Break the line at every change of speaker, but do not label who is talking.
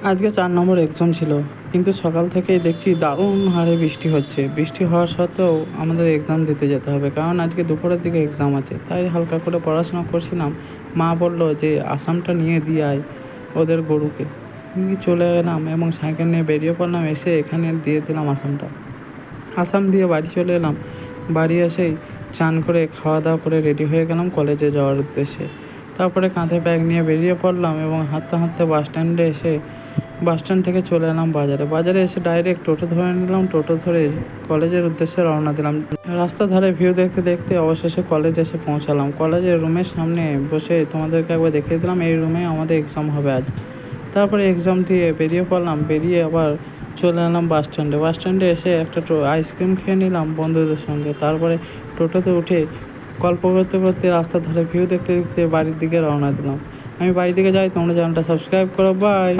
আজকে 4 নম্বর এক্সাম ছিল, কিন্তু সকাল থেকেই দেখছি দারুণ হারে বৃষ্টি হচ্ছে। বৃষ্টি হওয়ার সত্ত্বেও আমাদের এক্সাম দিতে যেতে হবে, কারণ আজকে দুপুরের দিকে এক্সাম আছে। তাই হালকা করে পড়াশোনা করছিলাম। মা বলল যে আসামটা নিয়ে দিয়ে আয় ওদের গরুকে। আমি চলে এলাম এবং সাইকেল নিয়ে বেরিয়ে পড়লাম। এসে এখানে দিয়ে দিলাম আসামটা। আসাম দিয়ে বাড়ি চলে এলাম। বাড়ি এসেই চান করে খাওয়া দাওয়া করে রেডি হয়ে গেলাম কলেজে যাওয়ার উদ্দেশ্যে। তারপরে কাঁধে ব্যাগ নিয়ে বেরিয়ে পড়লাম এবং হাঁটতে হাঁটতে বাস স্ট্যান্ড থেকে চলে এলাম বাজারে এসে ডাইরেক্ট টোটো ধরে নিলাম। টোটো ধরে কলেজের উদ্দেশ্যে রওনা দিলাম। রাস্তার ধারে ভিউ দেখতে দেখতে অবশেষে কলেজ এসে পৌঁছালাম। কলেজের রুমের সামনে বসে তোমাদেরকে একবার দেখিয়ে দিলাম এই রুমে আমাদের এক্সাম হবে আজ। তারপরে এক্সাম দিয়ে বেরিয়ে পড়লাম। বেরিয়ে আবার চলে এলাম বাস স্ট্যান্ডে এসে একটা আইসক্রিম খেয়ে নিলাম বন্ধুদের সঙ্গে। তারপরে টোটোতে উঠে গল্প করতে করতে রাস্তার ধারে ভিউ দেখতে দেখতে বাড়ির দিকে রওনা দিলাম। আমি বাড়ির দিকে যাই, তোমরা চ্যানেলটা সাবস্ক্রাইব করো। বাই।